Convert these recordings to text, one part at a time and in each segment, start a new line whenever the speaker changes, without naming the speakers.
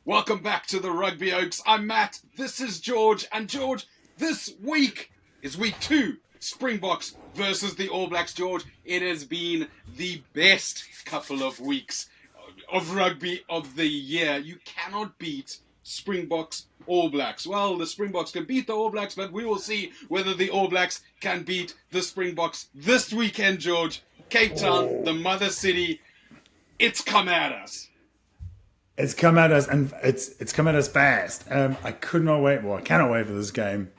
Welcome back to the Rugby Oaks. I'm Matt. This is George. And George, this week is week 2. Springboks versus the All Blacks. George, it has been the best couple of weeks of rugby of the year. You cannot beat Springboks All Blacks. Well, the Springboks can beat the All Blacks, but we will see whether the All Blacks can beat the Springboks this weekend, George. Cape Town, the mother city, it's come at us.
It's come at us, and it's come at us fast. I could not wait. Well, I cannot wait for this game.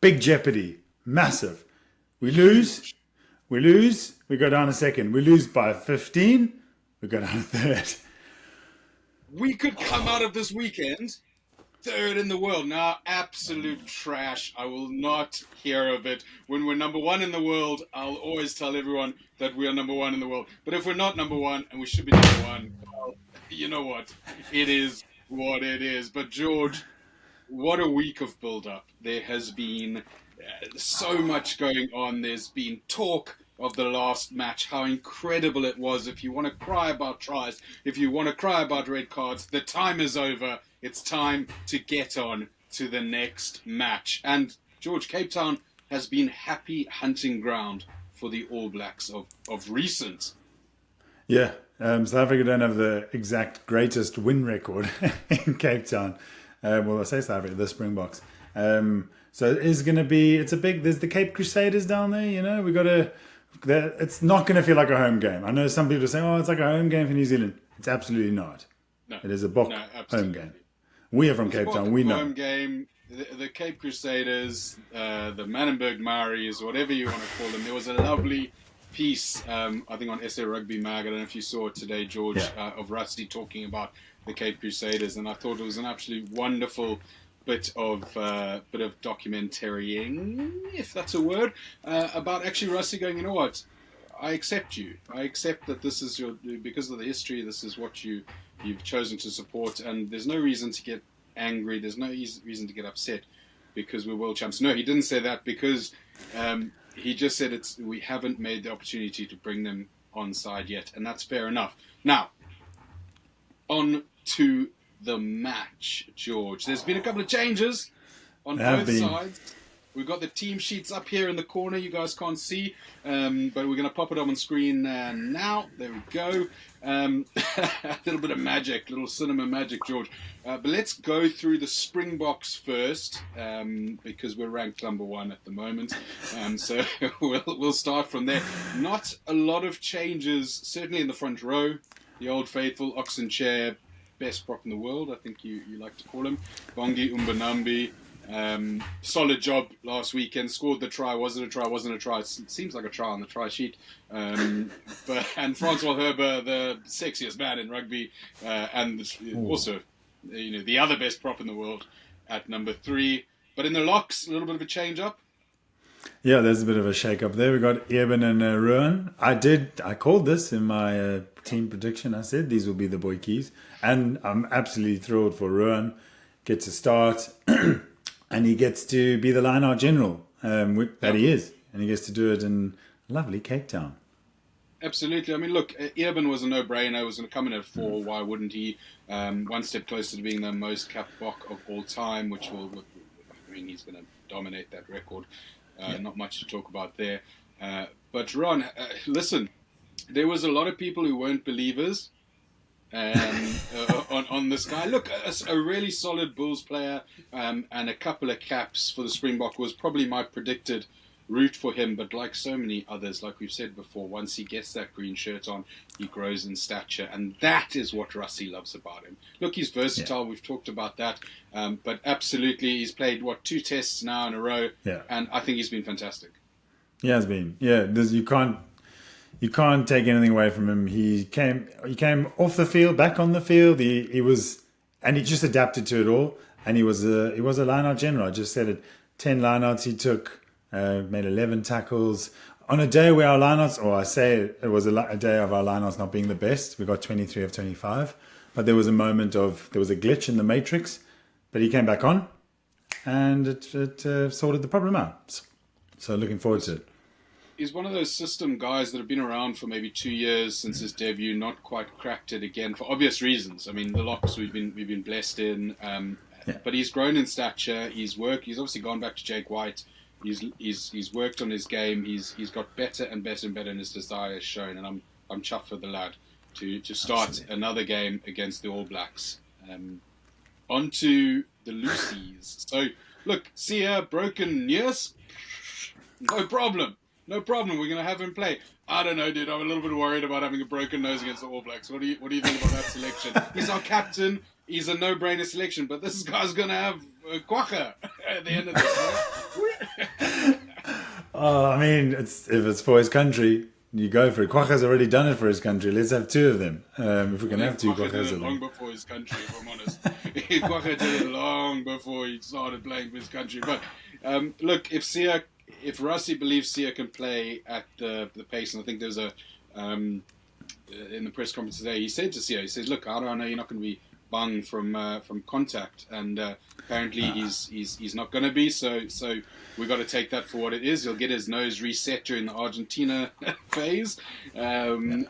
Big jeopardy, massive. We lose, we go down a second. We lose by 15, we go down a third.
We could come out of this weekend third in the world. Now, absolute trash. I will not hear of it. When we're number one in the world, I'll always tell everyone that we are number one in the world. But if we're not number one, and we should be number one, well, you know what? It is what it is. But George, what a week of build-up. There has been so much going on. There's been talk of the last match, how incredible it was. If you want to cry about tries, if you want to cry about red cards, the time is over. It's time to get on to the next match. And George, Cape Town has been happy hunting ground for the All Blacks of recent.
Yeah, South Africa don't have the exact greatest win record in Cape Town. Well, I say South Africa, the Springboks. So it is going to be, there's the Cape Crusaders down there, you know, it's not going to feel like a home game. I know some people are saying, oh, it's like a home game for New Zealand. It's absolutely not.
No,
it is a Bok home game. We are from Cape Town, we know.
Home game, the Cape Crusaders, the Manenberg Maoris, whatever you want to call them. There was a lovely piece, I think on SA Rugby Mag, I don't know if you saw it today, George, of Rusty talking about the Cape Crusaders, and I thought it was an absolutely wonderful bit of documentarying, if that's a word, about actually Rusty going, you know what, I accept you. I accept that this is because of the history, this is what you've chosen to support, and there's no reason to get angry, there's no reason to get upset because we're world champs. No, he didn't say that, because he just said we haven't made the opportunity to bring them on side yet, and that's fair enough. Now, on to the match, George. There's been a couple of changes on both sides. We've got the team sheets up here in the corner. You guys can't see, but we're going to pop it up on screen now. There we go. A little bit of magic, little cinema magic, George. But let's go through the Springboks first, because we're ranked number 1 at the moment. So we'll start from there. Not a lot of changes, certainly in the front row. The old faithful, Oxen Chair, best prop in the world, I think you like to call him. Bongi Umbanambi. Solid job last weekend. Scored the try. Was it a try? Wasn't a try? It seems like a try on the try sheet. And Francois Herber, the sexiest man in rugby, and also, the other best prop in the world at number 3. But in the locks, a little bit of a change up.
Yeah, there's a bit of a shake up there. We got Eben and Ruan. I called this in my team prediction. I said these will be the boy keys, and I'm absolutely thrilled for Ruan. Gets a start. And he gets to be the line-out general that he is. And he gets to do it in lovely Cape Town.
Absolutely. I mean, look, Eben was a no-brainer. He was going to come in at 4. Why wouldn't he? One step closer to being the most capped Bok of all time, which he's going to dominate that record. Not much to talk about there. But Ron, listen, there was a lot of people who weren't believers on this guy. Look, a really solid Bulls player, and a couple of caps for the Springbok was probably my predicted route for him. But like so many others, like we've said before, once he gets that green shirt on, he grows in stature, and that is what Rusty loves about him. Look, he's versatile. We've talked about that, but absolutely, he's played 2 tests now in a row, and I think he's been fantastic.
He has been. Yeah, you can't take anything away from him. He came off the field, back on the field. He just adapted to it all. And he was a line-out general. I just said it. 10 line-outs he took, made 11 tackles. On a day where our line-outs, or I say it was a day of our line-outs not being the best. We got 23 of 25. But there was a glitch in the matrix. But he came back on, and it sorted the problem out. So looking forward to it.
he's one of those system guys that have been around for maybe 2 years since his debut, not quite cracked it again for obvious reasons. I mean, the locks we've been blessed in, but he's grown in stature. He's obviously gone back to Jake White. He's worked on his game. He's got better and better and better, and his desire is shown. And I'm chuffed for the lad to start
Absolutely.
another game against the All Blacks. On to the Lucies. So look, Sia broken ears. No problem. No problem. We're going to have him play. I don't know, dude. I'm a little bit worried about having a broken nose against the All Blacks. What do you think about that selection? He's our captain. He's a no-brainer selection. But this guy's going to have Quagga at the end of this.
I mean, if it's for his country, you go for it. Quagga's already done it for his country. Let's have two of them. If we can have two
Quagga
Quaggas
did
of
it long
them.
before his country, if I'm honest. Quagga did it long before he started playing for his country. But look, if Rassie believes Sia can play at the pace, and I think there's in the press conference today, he said to Sia, he says, "Look, I know you're not going to be bung from contact, and apparently he's not going to be. So we got to take that for what it is. He'll get his nose reset during the Argentina phase, and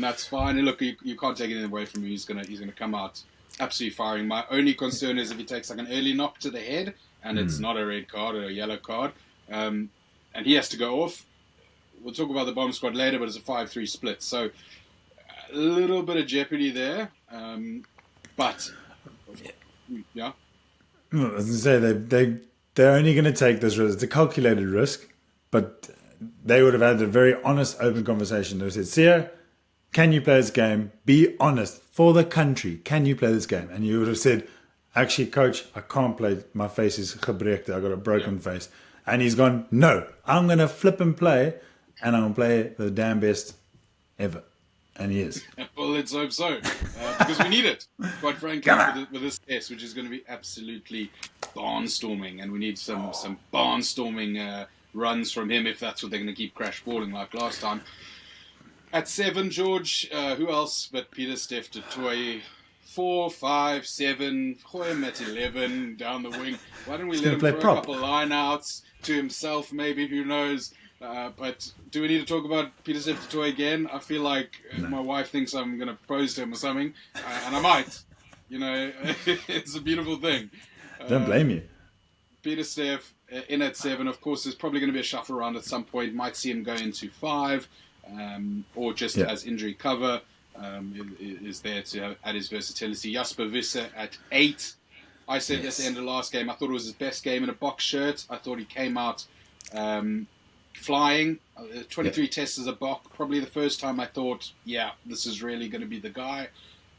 that's fine. And look, you can't take anything away from him. He's gonna come out absolutely firing. My only concern is if he takes like an early knock to the head, and it's not a red card or a yellow card, and he has to go off. We'll talk about the bomb squad later, but it's a 5-3 split, so a little bit of jeopardy there. But yeah,
I was going to say they're only going to take this risk. It's a calculated risk, but they would have had a very honest, open conversation. They said, "Sia, can you play this game? Be honest for the country. Can you play this game?" And you would have said, "Actually, coach, I can't play. My face is gebreekt. I got a broken face." And he's gone, "No, I'm going to flip and play, and I'm going to play the damn best ever." And he is.
Well, let's hope so, because we need it, quite frankly, with this test, which is going to be absolutely barnstorming, and we need some barnstorming runs from him if that's what they're going to keep crash balling like last time. At 7, George, who else but Peter Steph du Toit? 4, 5, 7, gooi him at 11 down the wing. Why don't we let him throw a couple line-outs to himself, maybe, who knows? But do we need to talk about Peter Steph du Toit again? I feel like my wife thinks I'm going to propose to him or something, and I might. You know, it's a beautiful thing.
Don't blame you.
Peter Steph in at 7. Of course, there's probably going to be a shuffle around at some point. Might see him go into 5, or just as injury cover. Is there to add his versatility. Jasper Visser at 8. I said at the end of the last game, I thought it was his best game in a box shirt. I thought he came out flying. 23 tests as a Bok. Probably the first time I thought, this is really going to be the guy.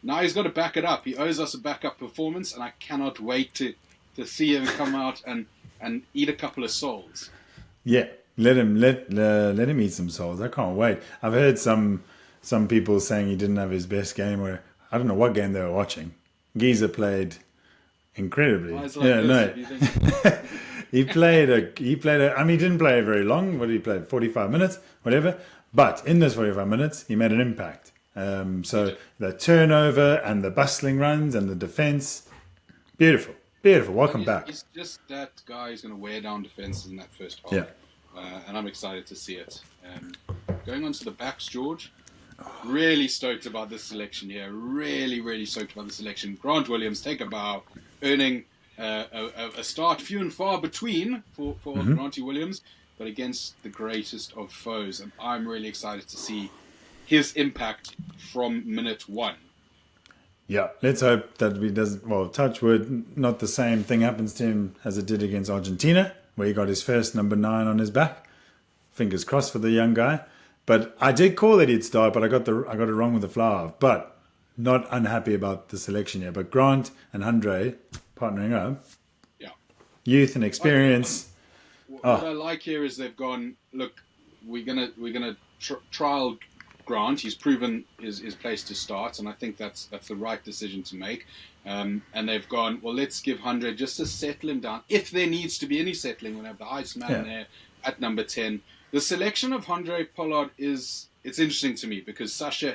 Now he's got to back it up. He owes us a backup performance, and I cannot wait to see him come out and eat a couple of souls.
Yeah, let him eat some souls. I can't wait. I've heard some people saying he didn't have his best game, or I don't know what game they were watching. Giza played incredibly. He played a. I mean, he didn't play very long. What did he play? 45 minutes, whatever. But in those 45 minutes, he made an impact. So the turnover and the bustling runs and the defense, beautiful. Welcome back.
He's just that guy who's going to wear down defenses in that first half.
Yeah.
And I'm excited to see it. Going on to the backs, George. Really stoked about this selection here. Really, really stoked about the selection. Grant Williams, take a bow, earning a start few and far between for Granty Williams, but against the greatest of foes. And I'm really excited to see his impact from minute 1.
Yeah, let's hope that he does. Well, touch wood, not the same thing happens to him as it did against Argentina, where he got his first number 9 on his back. Fingers crossed for the young guy. But I did call that he'd start, but I got it wrong with the flower. But not unhappy about the selection here. But Grant and Andre partnering up.
Yeah.
Youth and experience.
What I like here is they've gone, look, we're gonna trial Grant. He's proven his place to start, and I think that's the right decision to make. And they've gone, well, let's give Andre just to settle him down. If there needs to be any settling, we'll have the highest man there at number 10. The selection of Andre Pollard it's interesting to me because Sasha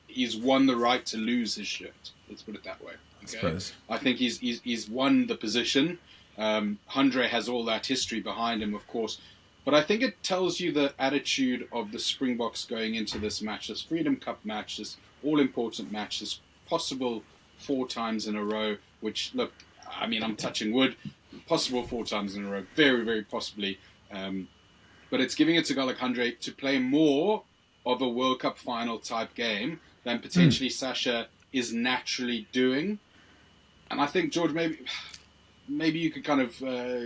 he's won the right to lose his shirt. Let's put it that way. Okay? I think he's won the position. Andre has all that history behind him, of course. But I think it tells you the attitude of the Springboks going into this match, this Freedom Cup match, this all-important match, this possible 4 times in a row, which, look, I mean, I'm touching wood, possible 4 times in a row, very, very possibly. But it's giving it to a guy like Andre to play more of a World Cup final type game than potentially Sasha is naturally doing. And I think, George, maybe you could kind of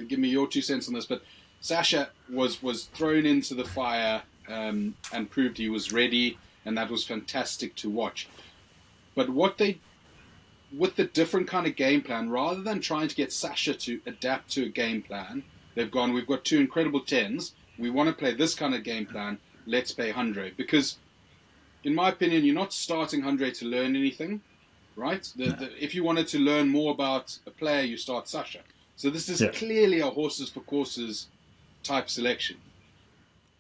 give me your 2 cents on this, but Sasha was thrown into the fire and proved he was ready, and that was fantastic to watch. But with the different kind of game plan, rather than trying to get Sasha to adapt to a game plan, they've gone, we've got 2 incredible 10s, we want to play this kind of game plan, let's play Andre. Because, in my opinion, you're not starting Andre to learn anything, right? If you wanted to learn more about a player, you start Sasha. So this is clearly a horses for courses type selection.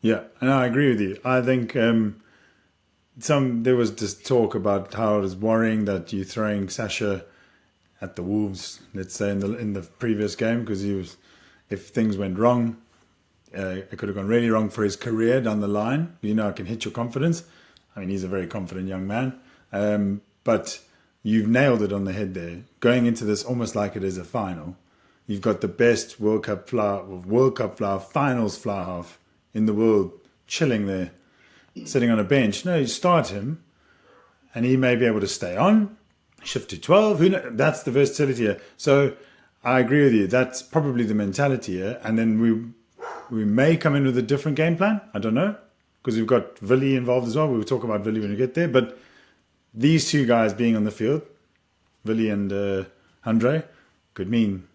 Yeah, and I agree with you. I think there was this talk about how it was worrying that you're throwing Sasha at the Wolves, let's say in the previous game, because if things went wrong, it could have gone really wrong for his career down the line. You know, it can hit your confidence. I mean, he's a very confident young man, but you've nailed it on the head there. Going into this almost like it is a final. You've got the best World Cup flower, finals flower half in the world, chilling there, sitting on a bench. No, you start him, and he may be able to stay on, shift to 12. Who knows? That's the versatility here. So I agree with you. That's probably the mentality here. And then we may come in with a different game plan. I don't know, because we've got Willie involved as well. We will talk about Willie when we get there. But these 2 guys being on the field, Willie and Andre, could mean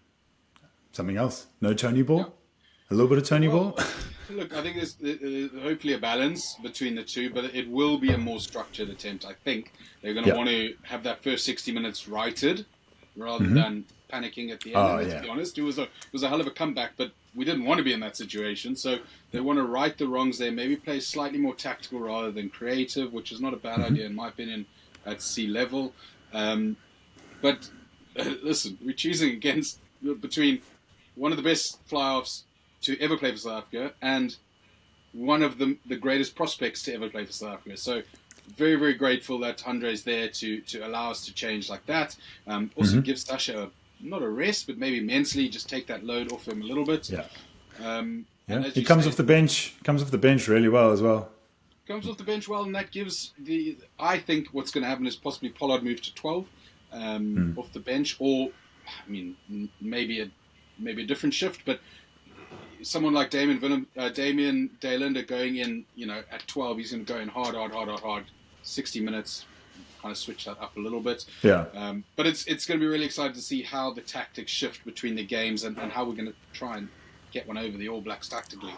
something else. No Tony ball? Yeah. A little bit of Tony ball?
Look, I think there's hopefully a balance between the 2, but it will be a more structured attempt, I think. They're going to want to have that first 60 minutes righted rather than panicking at the end. Let's be honest, it was a hell of a comeback, but we didn't want to be in that situation. So they want to right the wrongs there, maybe play slightly more tactical rather than creative, which is not a bad idea, in my opinion, at sea level. But listen, we're choosing between one of the best fly-offs to ever play for South Africa and one of the greatest prospects to ever play for South Africa. So very, very grateful that Andre's there to allow us to change like that. Also give Sasha not a rest, but maybe mentally just take that load off him a little bit.
He comes off the bench really well as well.
Comes off the bench well, and that gives I think what's going to happen is possibly Pollard move to 12 off the bench, or I mean maybe a different shift, but someone like Damien Daylinde going in, at 12, he's going to go in hard, 60 minutes, kind of switch that up a little bit.
Yeah.
But it's going to be really exciting to see how the tactics shift between the games and how we're going to try and get one over the All Blacks tactically.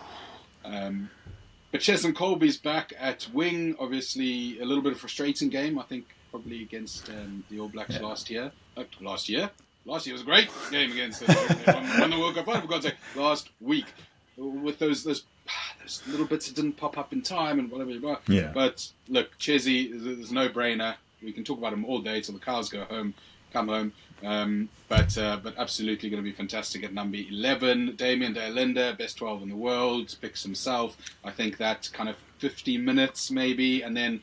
But Cheslin Colby's back at wing, obviously a little bit of a frustrating game, I think, probably against the All Blacks last year. Last year was a great game against them. Won the World Cup final, for God's sake, last week. With those little bits that didn't pop up in time and whatever.
Yeah.
But look, Chesy is a no-brainer. We can talk about him all day till the cows come home. But absolutely going to be fantastic at number 11. Damien Daylinde, best 12 in the world, picks himself. I think that kind of 50 minutes maybe, and then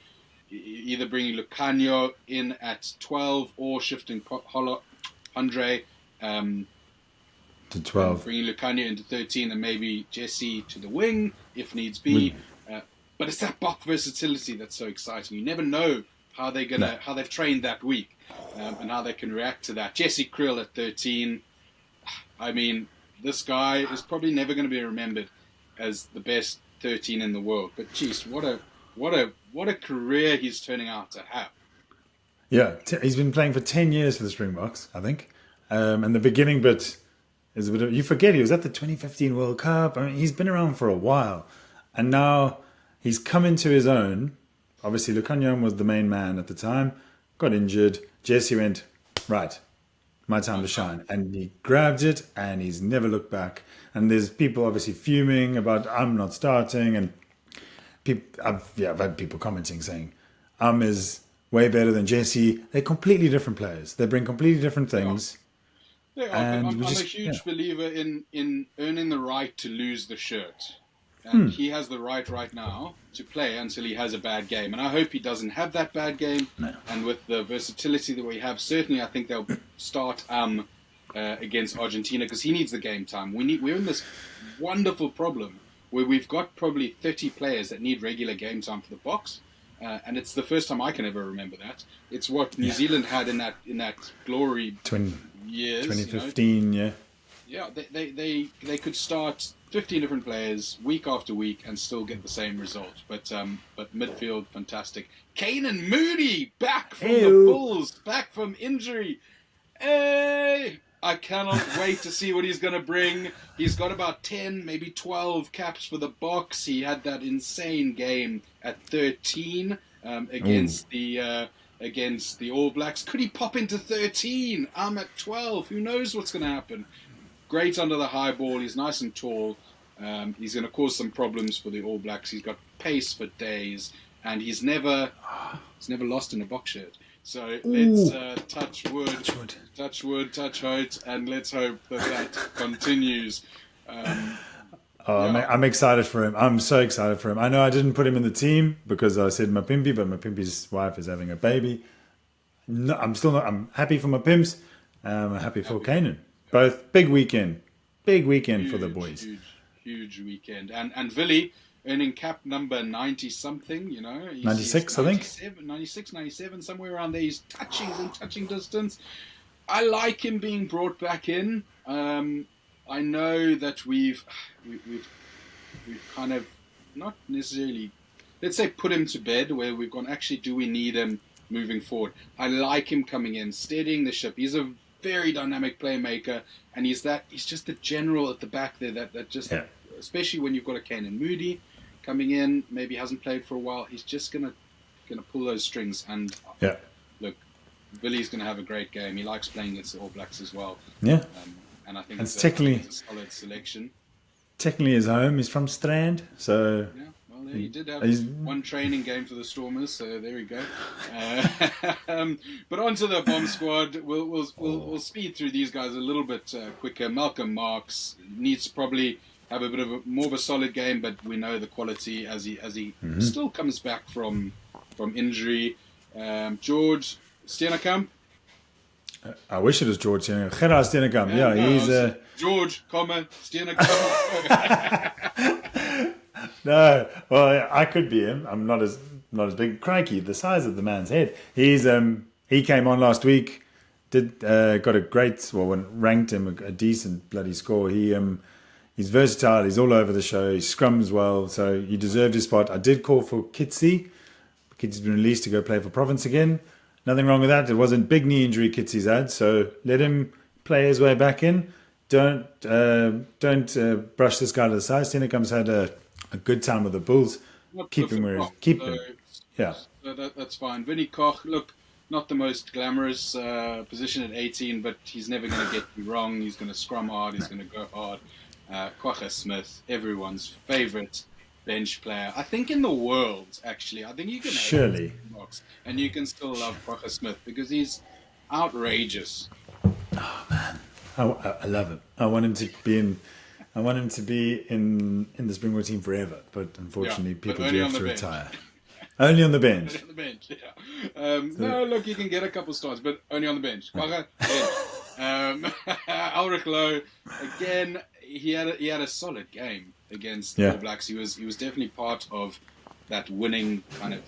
either bringing Lucanio in at 12 or shifting Andre
to 12.
Bringing Lucanio into 13 and maybe Jesse to the wing if needs be. But it's that Bok versatility that's so exciting. You never know how they've trained that week and how they can react to that. Jesse Kriel at 13. I mean, this guy is probably never going to be remembered as the best 13 in the world. But geez, what a career he's turning out to have.
Yeah, he's been playing for 10 years for the Springboks, I think. And the beginning bit is a bit of, you forget he was at the 2015 World Cup. I mean, he's been around for a while. And now he's come into his own. Obviously, Lucanio was the main man at the time, got injured. Jesse went, right, my time to shine. And he grabbed it and he's never looked back. And there's people obviously fuming about, I'm not starting. And I've had people commenting saying, is way better than Jesse. They're completely different players. They bring completely different things.
I'm a huge believer in earning the right to lose the shirt. And he has the right now to play until he has a bad game. And I hope he doesn't have that bad game.
No.
And with the versatility that we have, certainly I think they'll start against Argentina because he needs the game time. We're in this wonderful problem where we've got probably 30 players that need regular game time for the Boks. And it's the first time I can ever remember that. It's what New Zealand had in that glory years.
2015,
Yeah, they could start 15 different players week after week and still get the same result. But midfield, fantastic. Kanan Moody back from the Bulls, back from injury. Hey! I cannot wait to see what he's going to bring. He's got about 10, maybe 12 caps for the Boks. He had that insane game at 13 against the All Blacks. Could he pop into 13? I'm at 12. Who knows what's going to happen? Great under the high ball. He's nice and tall. He's going to cause some problems for the All Blacks. He's got pace for days, and he's never lost in a Boks shirt. So let's touch wood, touch hope, and let's hope that continues.
I'm excited for him. I'm so excited for him. I know I didn't put him in the team because I said Mapimpi, but Mapimpi's wife is having a baby. No, I'm still not. I'm happy for my Pimps. I'm happy for Kanan. Both big weekend for the boys.
Huge weekend. And Villy earning cap number 90 something,
96, I think.
96, 97, somewhere around there. He's in touching distance. I like him being brought back in. I know that we've kind of not necessarily, let's say, put him to bed where we've gone, actually, do we need him moving forward? I like him coming in, steadying the ship. He's a very dynamic playmaker, and he's just the general at the back there that just, especially when you've got a Kanan Moody coming in, maybe hasn't played for a while, he's just gonna pull those strings. And look, Billy's gonna have a great game. He likes playing against the All Blacks as well.
Yeah,
and I think
it's
it's a solid selection.
Technically, his home is from Strand, so
yeah. Well, he did have one training game for the Stormers, so there we go. But onto the bomb squad, we'll speed through these guys a little bit quicker. Malcolm Marx needs to probably have a bit of more of a solid game, but we know the quality as he still comes back from injury. George Steenekamp.
I wish it was George Steenekamp. Gerard Steenekamp. Yeah, he's
George, Steenekamp.
No, well, I could be him. I'm not as big. Crikey, the size of the man's head. He's he came on last week. Got a great ranked him a decent bloody score. He's versatile. He's all over the show. He scrums well, so he deserved his spot. I did call for Kitsy. Kitsy's been released to go play for Province again. Nothing wrong with that. It wasn't big knee injury Kitsy's had, so let him play his way back in. Don't brush this guy to the side. Steenekam's had a good time with the Bulls. Keep him. Yeah.
So that's fine. Vinnie Koch, look, not the most glamorous position at 18, but he's never going to get you wrong. He's going to scrum hard. He's going to go hard. Kwagga Smith, everyone's favourite bench player, I think, in the world, actually. I think you can
surely
box, and you can still love Kwagga Smith because he's outrageous.
Oh man, I love him. I want him to be in the Springboks team forever, but unfortunately, people do have to retire. Only on the bench.
Only on the bench, yeah. No, look, you can get a couple starts, but only on the bench. Kwagga, Ulrich Lowe, again, he had a solid game against the All Blacks. He was definitely part of that winning kind of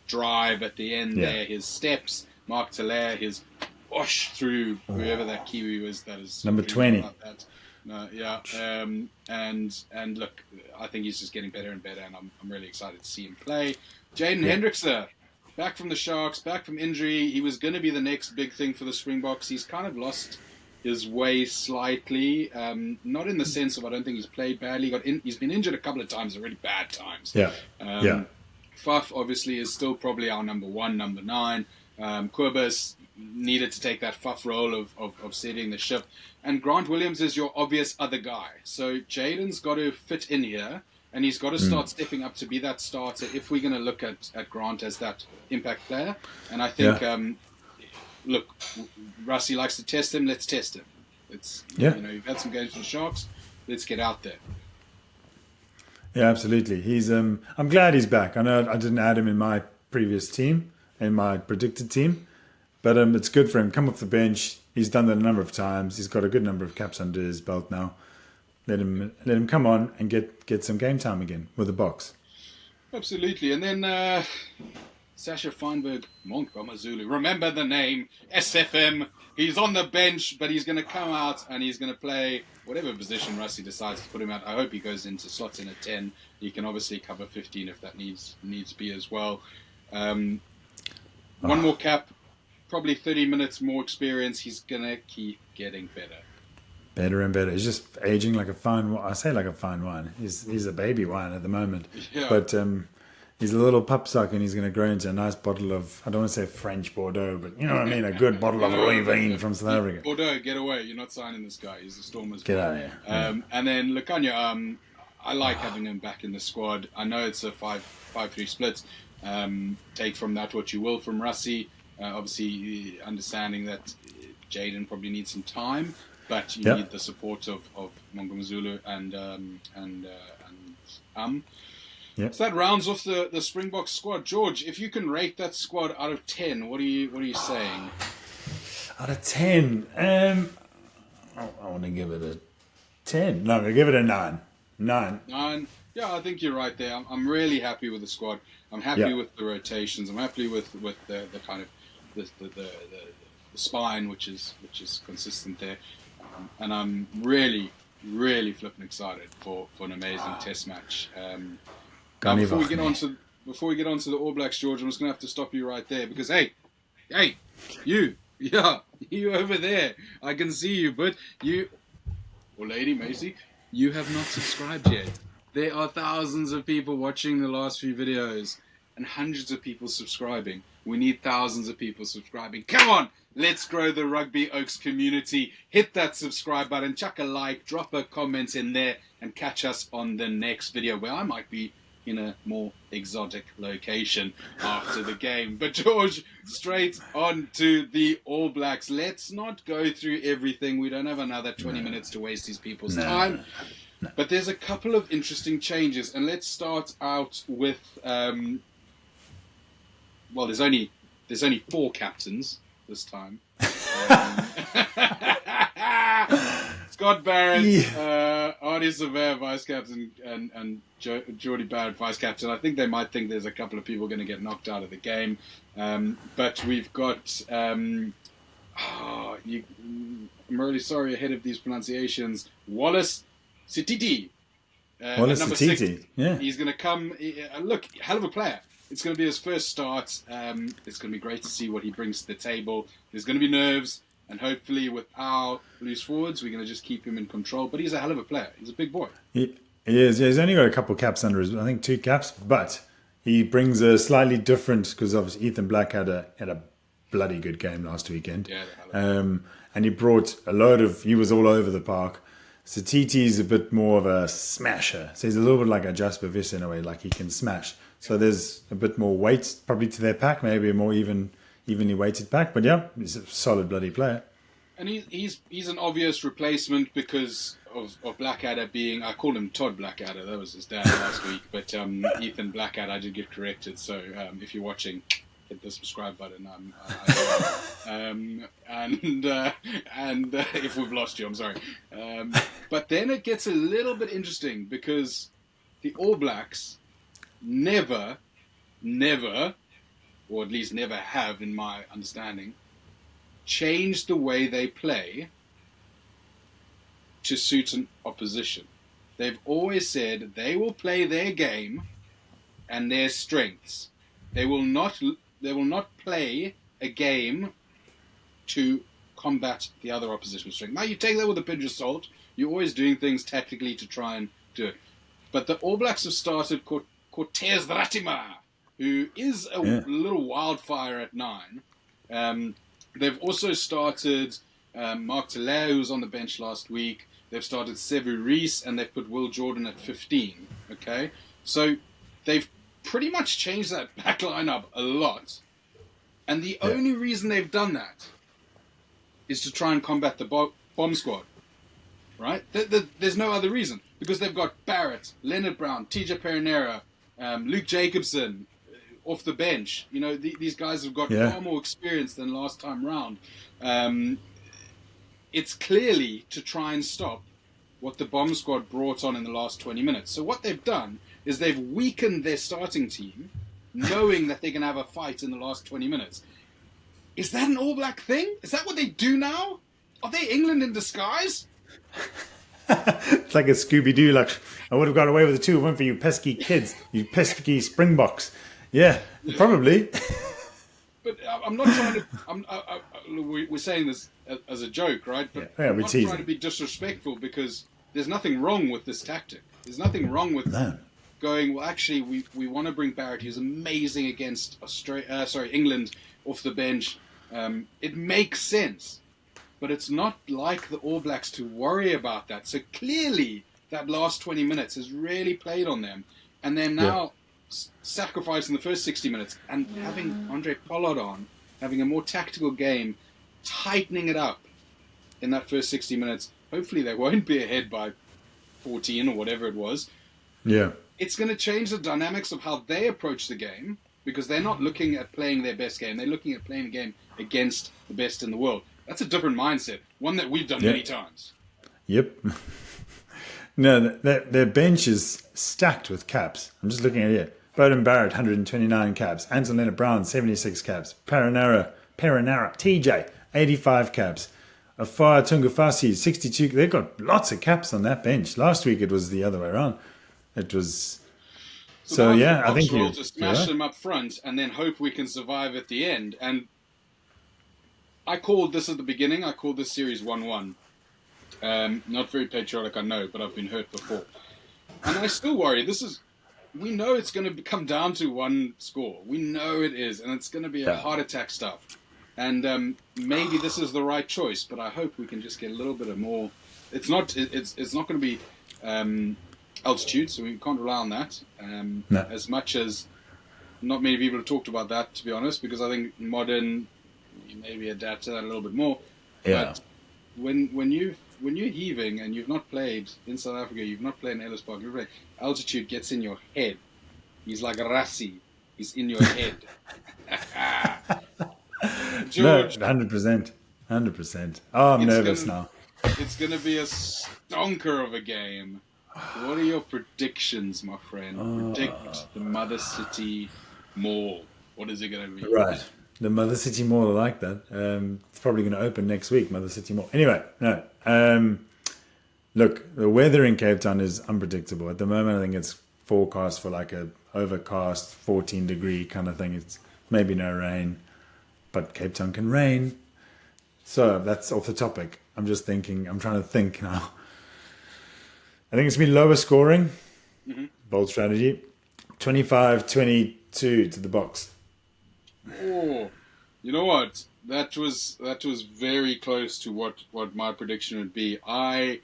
drive at the end there. His steps, Mark Thaler, his whoosh through whoever that Kiwi was. That is
number 20.
And look, I think he's just getting better and better, and I'm really excited to see him play. Jaden Hendrickse, back from the Sharks, back from injury. He was going to be the next big thing for the Springboks. He's kind of lost his way slightly, not in the sense of I don't think he's played badly. He's been injured a couple of times, already bad times. Faf obviously is still probably our number 1, number 9. Kobus needed to take that Faf role of setting the ship, and Grant Williams is your obvious other guy. So Jaden's got to fit in here, and he's got to start stepping up to be that starter if we're going to look at Grant as that impact player. And I think look, Rusty likes to test him. Let's test him. You've had some games for the Sharks. Let's get out there.
Yeah, absolutely. He's. I'm glad he's back. I know I didn't add him in my previous team, in my predicted team, but it's good for him. Come off the bench. He's done that a number of times. He's got a good number of caps under his belt now. Let him come on and get some game time again with the box.
Absolutely. And then Sasha Feinberg, Montgomerzulu. Remember the name, SFM. He's on the bench, but he's going to come out and he's going to play whatever position Rusty decides to put him at. I hope he goes into slots in at 10. He can obviously cover 15 if that needs be as well. One more cap, probably 30 minutes more experience. He's going to keep getting better.
Better and better. He's just aging like a fine wine. I say like a fine wine. He's a baby wine at the moment.
Yeah.
But he's a little pup suck and he's going to grow into a nice bottle of, I don't want to say French Bordeaux, but you know what I mean, a good bottle of Rooiveen from South Africa.
Bordeaux, get away. You're not signing this guy. He's a Stormers.
Get out of here.
And then Lukanya, I like having him back in the squad. I know it's a 5-3 split. Take from that what you will from Rassie. Obviously, understanding that Jaden probably needs some time. But you need the support of Montgomerzulu and
Yep.
So that rounds off the Springboks squad. George, if you can rate that squad out of 10, what are you saying?
Out of 10, I want to give it a 10. No, I'm going to give it a 9. 9.
9. Yeah, I think you're right there. I'm really happy with the squad. I'm happy with the rotations. I'm happy with the kind of the spine, which is consistent there. And I'm really, really flipping excited for an amazing test match. Now, before we get on to the All Blacks, George, I'm just going to have to stop you right there because, hey, you over there, I can see you, but you, or Lady Macy, you have not subscribed yet. There are thousands of people watching the last few videos and hundreds of people subscribing. We need thousands of people subscribing. Come on! Let's grow the Rugby Oaks community. Hit that subscribe button, chuck a like, drop a comment in there, and catch us on the next video where I might be in a more exotic location after the game. But George, straight on to the All Blacks. Let's not go through everything. We don't have another 20 minutes to waste these people's time. No. But there's a couple of interesting changes, and let's start out with there's only 4 captains this time. Scott Barrett, Artie Severe, vice captain, and Geordie Barrett, vice captain. I think they might think there's a couple of people going to get knocked out of the game. But we've got... I'm really sorry ahead of these pronunciations. Wallace Sititi.
Wallace Sititi, yeah.
He's going to come... look, hell of a player. It's going to be his first start. It's going to be great to see what he brings to the table. There's going to be nerves, and hopefully with our loose forwards, we're going to just keep him in control. But he's a hell of a player. He's a big boy. He
is. Yeah, he's only got a couple caps under his, I think 2 caps, but he brings a slightly different, because obviously Ethan Black had a bloody good game last weekend.
Yeah.
And he brought he was all over the park. So Titi's a bit more of a smasher. So he's a little bit like a Jasper Viss in a way, like he can smash. So there's a bit more weight probably to their pack, maybe a more evenly weighted pack. But yeah, he's a solid bloody player.
And he's an obvious replacement because of Blackadder being, I called him Todd Blackadder, that was his dad last week, but Ethan Blackadder, I did get corrected. So if you're watching, hit the subscribe button. And if we've lost you, I'm sorry. But then it gets a little bit interesting because the All Blacks never, or at least never have, in my understanding, changed the way they play to suit an opposition. They've always said they will play their game and their strengths. They will not play a game to combat the other opposition's strength. Now, you take that with a pinch of salt. You're always doing things tactically to try and do it. But the All Blacks have started Cortez Ratima, who is a little wildfire at 9. They've also started Mark Telaire, who was on the bench last week. They've started Sevu Reese, and they've put Will Jordan at 15. Okay? So they've pretty much changed that back line up a lot. And the only reason they've done that is to try and combat the bomb squad. Right? There's no other reason. because they've got Barrett, Leonard Brown, TJ Perenara, Luke Jacobson off the bench. You know, these guys have got far more experience than last time round. It's clearly to try and stop what the bomb squad brought on in the last 20 minutes. So what they've done is they've weakened their starting team, knowing that they're going to have a fight in the last 20 minutes. Is that an All Black thing? Is that what they do now? Are they England in disguise?
It's like a Scooby-Doo, like, I would have got away with it too, went for you pesky kids, you pesky Springboks. Yeah, probably.
But I'm not trying to... we're saying this as a joke, right? But I'm not trying to be disrespectful, because there's nothing wrong with this tactic. There's nothing wrong with going, well, actually, we want to bring Barrett. He was amazing against England off the bench. It makes sense. But it's not like the All Blacks to worry about that. So clearly, that last 20 minutes has really played on them. And they're now sacrificing the first 60 minutes. And having Andre Pollard on, having a more tactical game, tightening it up in that first 60 minutes. Hopefully they won't be ahead by 14 or whatever it was.
Yeah.
It's going to change the dynamics of how they approach the game, because they're not looking at playing their best game. They're looking at playing a game against the best in the world. That's a different mindset, one that we've done many times.
Yep. No, their bench is stacked with caps. I'm just looking at it. Beauden Barrett, 129 caps. Anton Leonard Brown, 76 caps. Perenara, TJ, 85 caps. Afar Tungafasi, 62. They've got lots of caps on that bench. Last week it was the other way around. It was... So yeah, I think
we'll just smash them up front and then hope we can survive at the end. And I called this at the beginning. I called this series 1-1. Not very patriotic, I know, but I've been hurt before. And I still worry. We know it's going to come down to one score. We know it is, and it's going to be a heart attack stuff. And maybe this is the right choice, but I hope we can just get a little bit of more. It's not going to be altitude, so we can't rely on that. As much as not many people have talked about that, to be honest, because I think modern, you maybe adapt to that a little bit more.
Yeah.
But when you're heaving and you've not played in South Africa, you've not played in Ellis Park, altitude gets in your head. He's like a Rassi. He's in your head. George,
100%. Oh, I'm nervous now.
It's going to be a stonker of a game. What are your predictions, my friend? Predict the Mother City Mall. What is it going to be?
Right. The Mother City Mall, I like that. It's probably going to open next week, Mother City Mall. Anyway, no. Look, the weather in Cape Town is unpredictable. At the moment, I think it's forecast for like a overcast 14-degree kind of thing. It's maybe no rain, but Cape Town can rain. So that's off the topic. I'm trying to think now. I think it's going to be lower scoring. Mm-hmm. Bold strategy. 25-22 to the Boks.
Oh, you know what? That was very close to what my prediction would be. I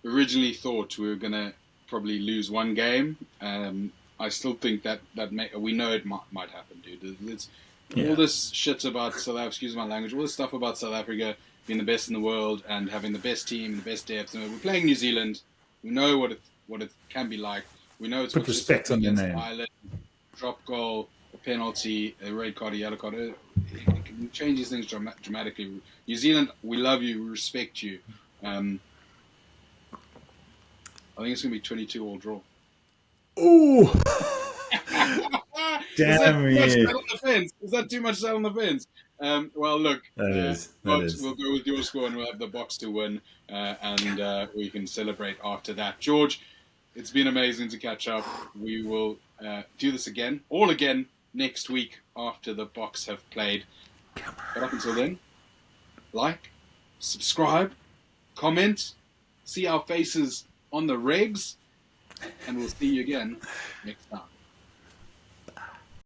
originally thought we were going to probably lose one game. I still think that we know it might happen, dude. It's all this shit about South Africa, excuse my language, all this stuff about South Africa being the best in the world and having the best team and the best depth. And we're playing New Zealand. We know what it can be like. We know it's
put respect on your name.
Ireland, drop goal, a penalty, a red card, a yellow card. It can change these things dramatically. New Zealand, we love you, we respect you. I think it's going to be 22 all draw.
Ooh! Damn
Is that too much sat on the fence? Well, look, we'll go with your score and we'll have the Boks to win, and we can celebrate after that. George, it's been amazing to catch up. We will do this all again, next week after the Boks have played. But up until then, like, subscribe, comment, see our faces on the regs, and we'll see you again next time.